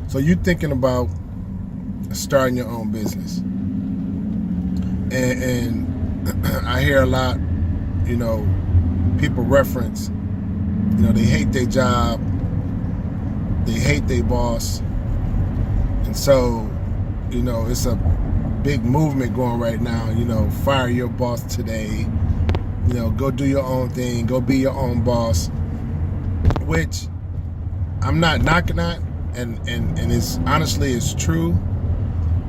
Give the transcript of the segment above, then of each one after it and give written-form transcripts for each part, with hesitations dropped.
So you thinking about starting your own business, and I hear a lot, people reference, they hate their job, they hate their boss, and so, it's a big movement going right now. Fire your boss today. Go do your own thing. Go be your own boss. Which I'm not knocking that, and it's honestly it's true,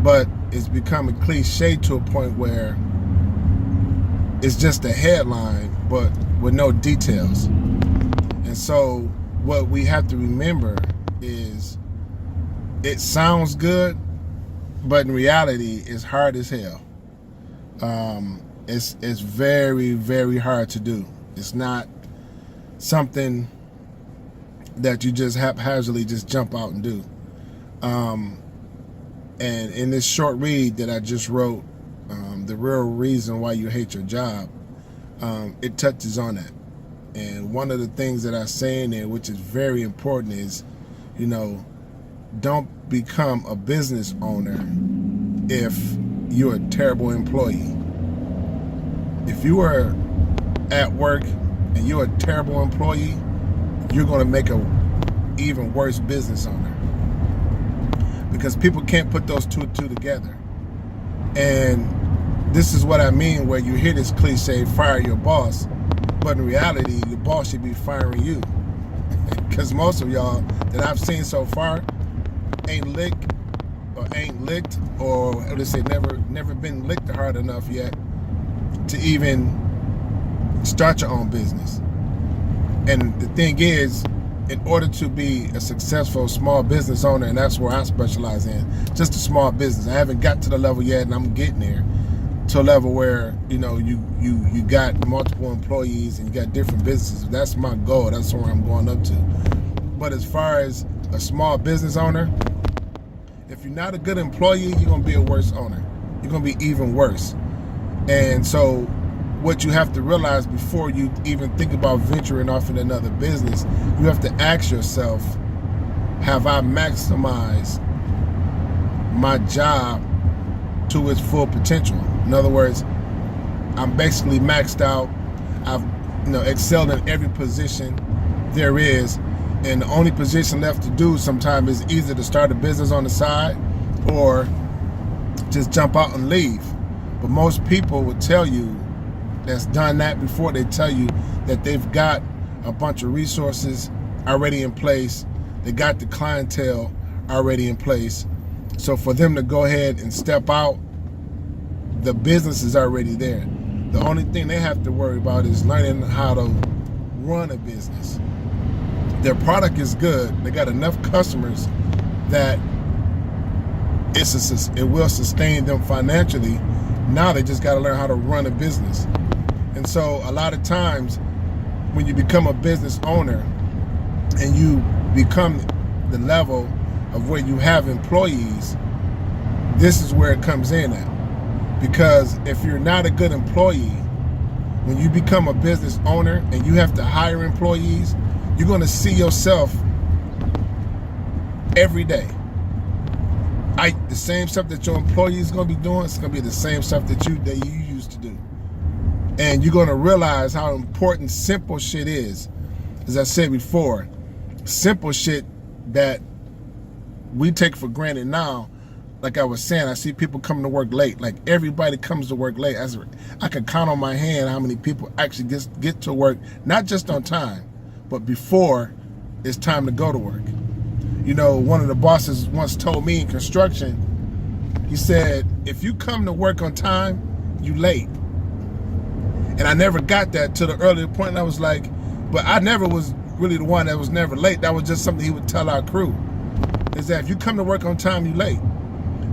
but it's become a cliche to a point where it's just a headline, but with no details. And so what we have to remember is it sounds good, but in reality, it's hard as hell. It's very, very hard to do. It's not something that you just haphazardly just jump out and do. And in this short read that I just wrote, The Real Reason Why You Hate Your Job, it touches on that. And one of the things that I say in there, which is very important, is, don't become a business owner if you're a terrible employee. If you are at work and you're a terrible employee, you're going to make an even worse business owner, because people can't put those two together. And this is what I mean, where you hear this cliche, fire your boss, but in reality, your boss should be firing you. Because most of y'all that I've seen so far ain't licked, or let's say never been licked hard enough yet to even start your own business. And the thing is, in order to be a successful small business owner, and that's where I specialize in, just a small business. I haven't got to the level yet, and I'm getting there, to a level where you got multiple employees and you got different businesses. That's my goal. That's where I'm going up to. But as far as a small business owner, if you're not a good employee, you're going to be a worse owner. You're going to be even worse. And so what you have to realize before you even think about venturing off in another business, you have to ask yourself, have I maximized my job to its full potential? In other words, I'm basically maxed out. I've excelled in every position there is, and the only position left to do sometimes is either to start a business on the side or just jump out and leave. But most people would tell you that's done that before, they tell you that they've got a bunch of resources already in place. They got the clientele already in place. So for them to go ahead and step out, the business is already there. The only thing they have to worry about is learning how to run a business. Their product is good. They got enough customers that it will sustain them financially. Now they just got to learn how to run a business. And so a lot of times when you become a business owner and you become the level of where you have employees, this is where it comes in at. Because if you're not a good employee, when you become a business owner and you have to hire employees, you're going to see yourself every day. The same stuff that your employee is going to be doing, it's going to be the same stuff that you used to do. And you're going to realize how important simple shit is. As I said before, simple shit that we take for granted now. Like I was saying, I see people coming to work late. Like everybody comes to work late. I can count on my hand how many people actually get to work, not just on time, but before it's time to go to work. One of the bosses once told me in construction, he said, if you come to work on time, you late. And I never got that to the earlier point. And I was like, but I never was really the one that was never late. That was just something he would tell our crew, is that if you come to work on time, you late.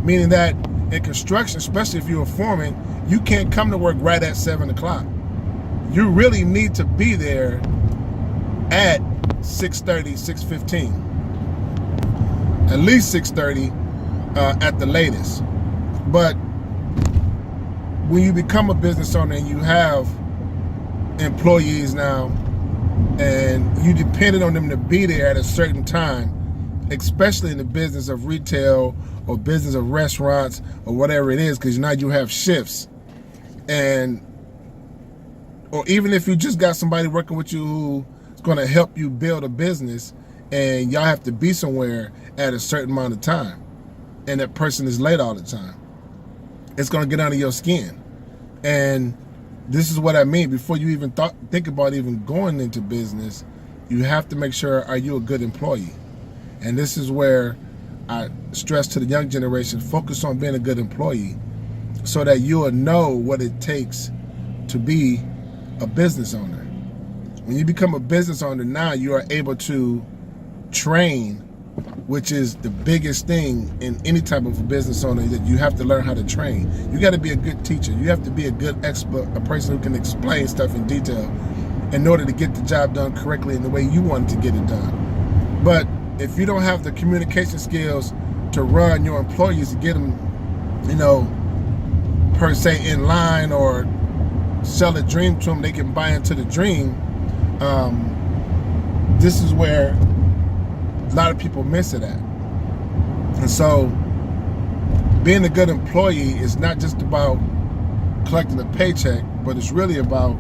Meaning that in construction, especially if you're a foreman, you can't come to work right at 7 o'clock. You really need to be there at 6:30, 6:15. At least 6:30 at the latest. But when you become a business owner and you have employees now and you depended on them to be there at a certain time, especially in the business of retail or business of restaurants or whatever it is, because now you have shifts. And or even if you just got somebody working with you who's going to help you build a business, and y'all have to be somewhere at a certain amount of time, and that person is late all the time, it's going to get under your skin. And this is what I mean. Before you even think about even going into business, you have to make sure, are you a good employee? And this is where I stress to the young generation, focus on being a good employee so that you will know what it takes to be a business owner. When you become a business owner, now you are able to train, which is the biggest thing in any type of a business owner, that you have to learn how to train. You got to be a good teacher. You have to be a good expert, a person who can explain stuff in detail in order to get the job done correctly in the way you want to get it done. But if you don't have the communication skills to run your employees, to get them, per se in line, or sell a dream to them, they can buy into the dream. This is where a lot of people miss it at. And so being a good employee is not just about collecting a paycheck, but it's really about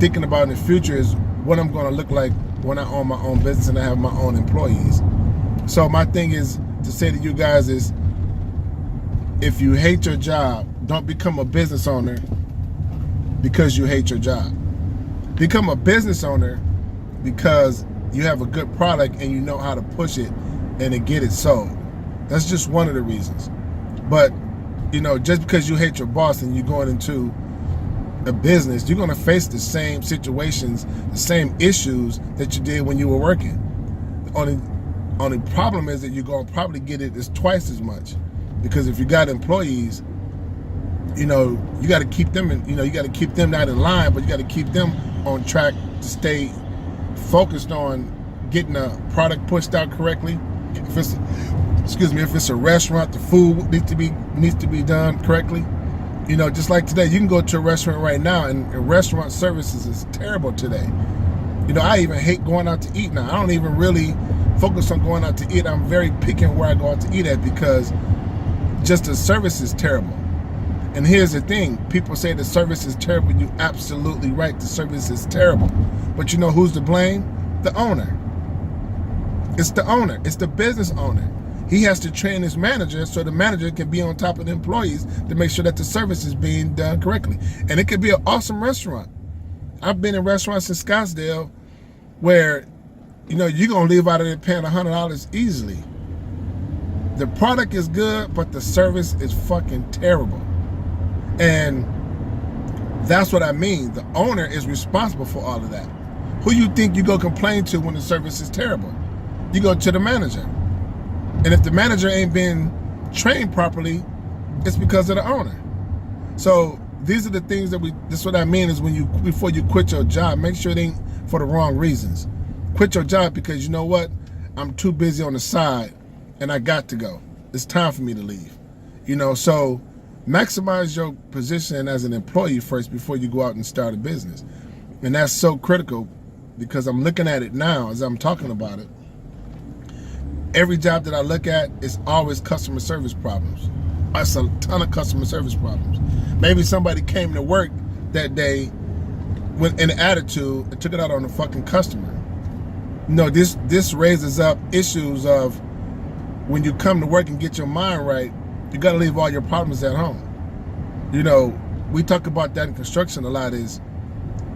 thinking about in the future is what I'm going to look like when I own my own business and I have my own employees. So my thing is to say to you guys is, if you hate your job, don't become a business owner because you hate your job. Become a business owner because you have a good product and you know how to push it and to get it sold. That's just one of the reasons. But, just because you hate your boss and you're going into a business, you're going to face the same situations, the same issues that you did when you were working. The only problem is that you're going to probably get it is twice as much, because if you got employees, you got to keep them in, you got to keep them not in line, but you got to keep them on track to stay focused on getting a product pushed out correctly. If it's a restaurant, the food needs to be done correctly. Just like today, you can go to a restaurant right now, and restaurant services is terrible today. I even hate going out to eat now. I don't even really focus on going out to eat. I'm very picky where I go out to eat at, because just the service is terrible. And here's the thing, people say the service is terrible. You're absolutely right, the service is terrible. But you know who's to blame? The owner. It's the owner, it's the business owner. He has to train his manager so the manager can be on top of the employees to make sure that the service is being done correctly. And it could be an awesome restaurant. I've been in restaurants in Scottsdale where, you're going to leave out of there paying $100 easily. The product is good, but the service is fucking terrible. And that's what I mean. The owner is responsible for all of that. Who you think you go complain to when the service is terrible? You go to the manager. And if the manager ain't been trained properly, it's because of the owner. So these are the things that's what I mean is before you quit your job, make sure it ain't for the wrong reasons. Quit your job because you know what? I'm too busy on the side and I got to go. It's time for me to leave. So maximize your position as an employee first before you go out and start a business. And that's so critical, because I'm looking at it now as I'm talking about it. Every job that I look at is always customer service problems. That's a ton of customer service problems. Maybe somebody came to work that day with an attitude and took it out on the fucking customer. This raises up issues of when you come to work and get your mind right, you got to leave all your problems at home. We talk about that in construction a lot, is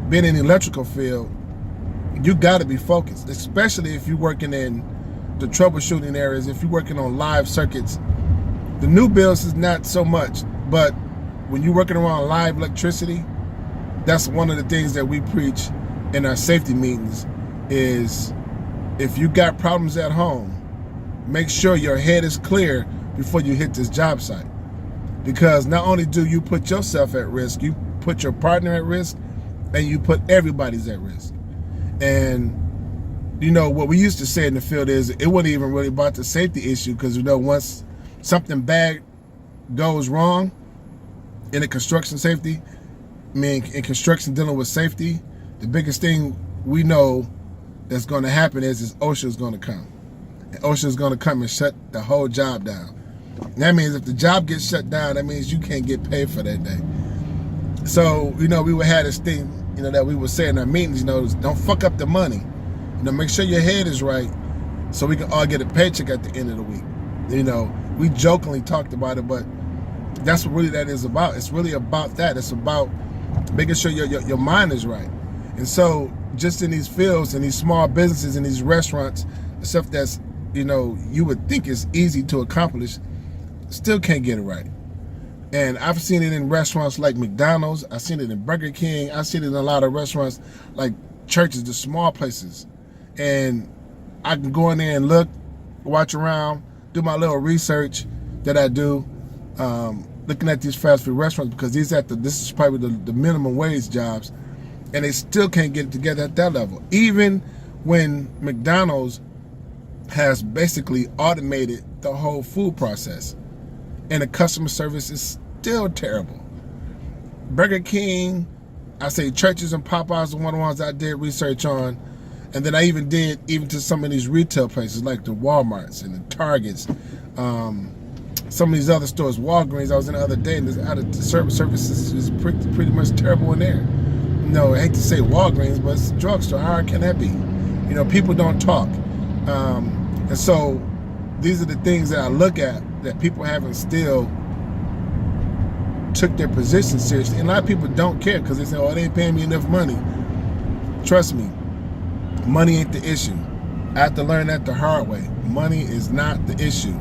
being in the electrical field, you got to be focused, especially if you're working in the troubleshooting areas, if you're working on live circuits. The new builds is not so much, but when you're working around live electricity, that's one of the things that we preach in our safety meetings is, if you got problems at home, make sure your head is clear before you hit this job site. Because not only do you put yourself at risk, you put your partner at risk, and you put everybody's at risk. And what we used to say in the field is it wasn't even really about the safety issue, because once something bad goes wrong in the construction safety, in construction dealing with safety, the biggest thing we know that's going to happen is OSHA is going to come. and OSHA's going to come and shut the whole job down. And that means if the job gets shut down, that means you can't get paid for that day. So, we would have this thing, that we would say in our meetings, don't fuck up the money. Make sure your head is right so we can all get a paycheck at the end of the week. We jokingly talked about it, but that's what really that is about. It's really about that. It's about making sure your mind is right. And so just in these fields and these small businesses and these restaurants, the stuff that's, you would think is easy to accomplish, still can't get it right. And I've seen it in restaurants like McDonald's. I've seen it in Burger King. I've seen it in a lot of restaurants like churches, the small places. And I can go in there and look, watch around, do my little research that I do, looking at these fast food restaurants, because this is probably the minimum wage jobs, and they still can't get it together at that level. Even when McDonald's has basically automated the whole food process, and the customer service is still terrible. Burger King, I say churches and Popeyes are one of the ones I did research on. And then I even did to some of these retail places like the Walmarts and the Targets, some of these other stores, Walgreens. I was in the other day, and the services is pretty much terrible in there. I hate to say Walgreens, but it's a drugstore. How hard can that be? People don't talk. And so these are the things that I look at that people haven't still took their position seriously. And a lot of people don't care because they say, oh, they ain't paying me enough money. Trust me. Money ain't the issue. I have to learn that the hard way. Money is not the issue.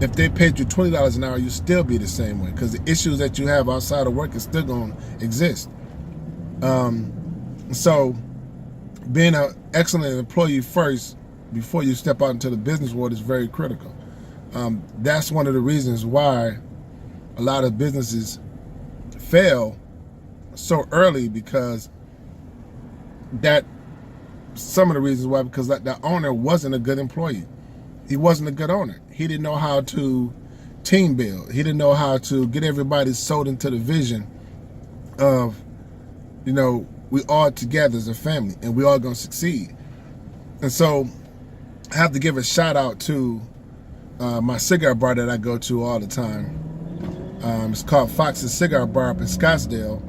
If they paid you $20 an hour, you still be the same way, because the issues that you have outside of work is still going to exist. So being an excellent employee first before you step out into the business world is very critical. That's one of the reasons why a lot of businesses fail so early, because some of the reasons why, because that owner wasn't a good employee. He wasn't a good owner. He didn't know how to team build. He didn't know how to get everybody sold into the vision of, we all together as a family and we all gonna succeed. And so I have to give a shout out to my cigar bar that I go to all the time. It's called Fox's Cigar Bar up in Scottsdale,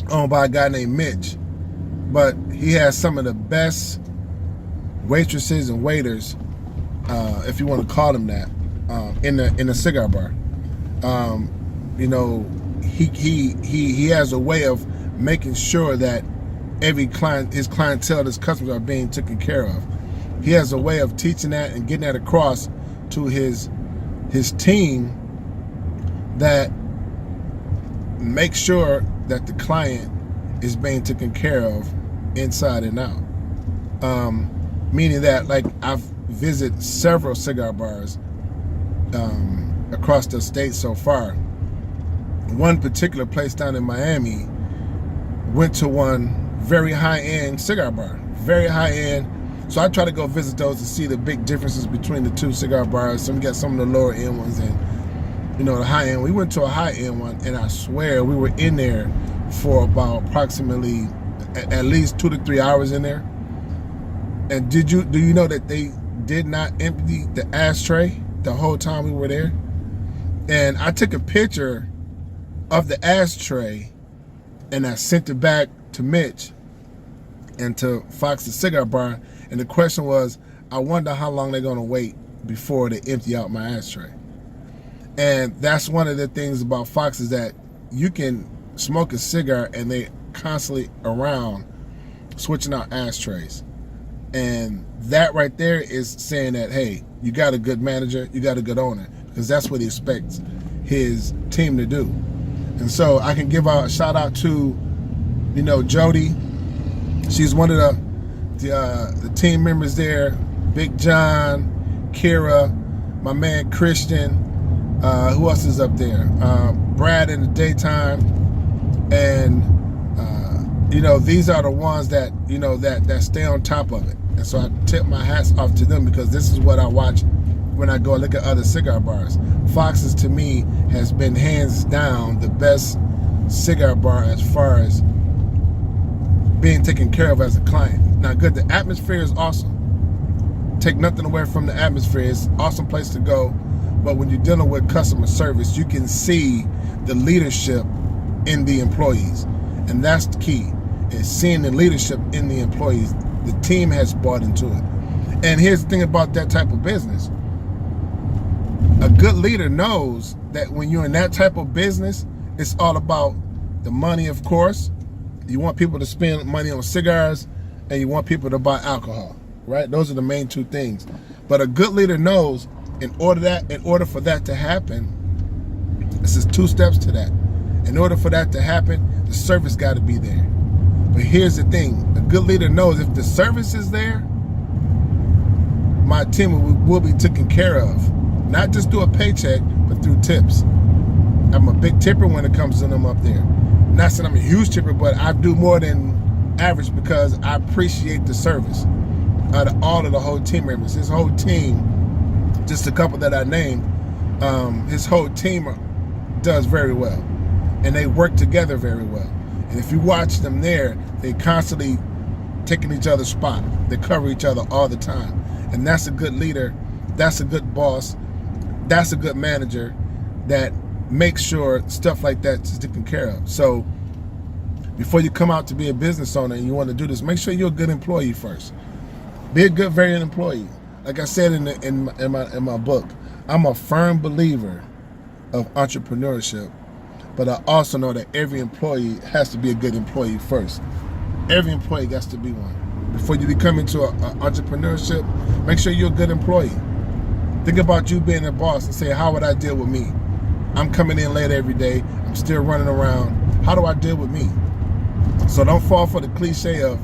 owned by a guy named Mitch. But he has some of the best waitresses and waiters, if you want to call them that, in the cigar bar. He has a way of making sure that his clientele, his customers are being taken care of. He has a way of teaching that and getting that across to his team, that makes sure that the client is being taken care of inside and out. Meaning that, like, I've visited several cigar bars across the state so far. One particular place down in Miami, went to one very high-end cigar bar, very high-end. So I try to go visit those to see the big differences between the two cigar bars. Some got some of the lower-end ones and, the high-end. We went to a high-end one, and I swear we were in there for about approximately at least 2 to 3 hours in there. And do you know that they did not empty the ashtray the whole time we were there? And I took a picture of the ashtray and I sent it back to Mitch and to Fox's Cigar Bar. And the question was, I wonder how long they're going to wait before they empty out my ashtray. And that's one of the things about Fox, is that you can smoke a cigar and they constantly around switching out ashtrays. And that right there is saying that, hey, you got a good manager, you got a good owner, because that's what he expects his team to do. And so I can give a shout out to, Jody. She's one of the team members there. Big John, Kira, my man Christian. Who else is up there? Brad in the daytime. And these are the ones that that stay on top of it. And so I tip my hats off to them, because this is what I watch when I go look at other cigar bars. Fox's, to me, has been hands down the best cigar bar as far as being taken care of as a client. Now, good, the atmosphere is awesome. take nothing away from the atmosphere. It's an awesome place to go. But when you're dealing with customer service, you can see the leadership in the employees. And that's the key, is seeing the leadership in the employees. The team has bought into it. And here's the thing about that type of business. A good leader knows that when you're in that type of business, it's all about the money, of course. You want people to spend money on cigars, and you want people to buy alcohol, right? Those are the main two things. But a good leader knows in order for that to happen, this is 2 steps to that. In order for that to happen, the service got to be there. But here's the thing. A good leader knows if the service is there, my team will be taken care of. Not just through a paycheck, but through tips. I'm a big tipper when it comes to them up there. Not saying I'm a huge tipper, but I do more than average because I appreciate the service out of all of the whole team members. His whole team, just a couple that I named, his whole team does very well. And they work together very well. And if you watch them there, they constantly taking each other's spot. They cover each other all the time. And that's a good leader. That's a good boss. That's a good manager that makes sure stuff like that is taken care of. So before you come out to be a business owner and you want to do this, make sure you're a good employee first. Be a good, very employee. Like I said in my book, I'm a firm believer of entrepreneurship, but I also know that every employee has to be a good employee first. Every employee has to be one. Before you become into entrepreneurship, make sure you're a good employee. Think about you being a boss and say, how would I deal with me? I'm coming in late every day. I'm still running around. How do I deal with me? So don't fall for the cliche of,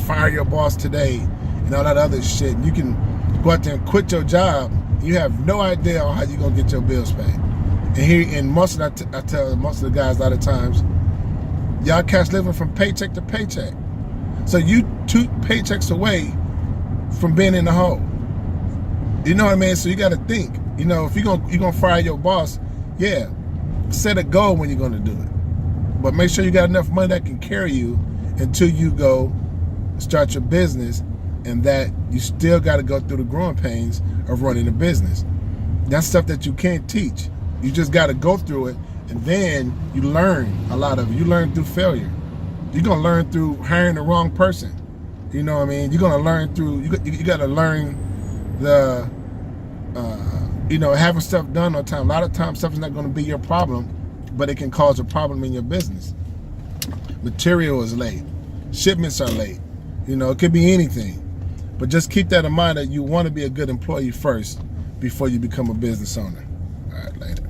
fire your boss today and all that other shit. You can go out there and quit your job. You have no idea how you're going to get your bills paid. And I tell most of the guys a lot of times, y'all cats living from paycheck to paycheck. So you 2 paychecks away from being in the hole. You know what I mean? So you got to think. If you're gonna fire your boss, yeah, set a goal when you're gonna do it. But make sure you got enough money that can carry you until you go start your business, and that you still got to go through the growing pains of running a business. That's stuff that you can't teach. You just got to go through it, and then you learn a lot of it. You learn through failure. You're gonna learn through hiring the wrong person. You know what I mean? You're gonna learn through. You got to learn the having stuff done on time. A lot of times stuff is not going to be your problem, but it can cause a problem in your business. Material is late, shipments are late, it could be anything. But just keep that in mind, that you want to be a good employee first before you become a business owner. All right, later.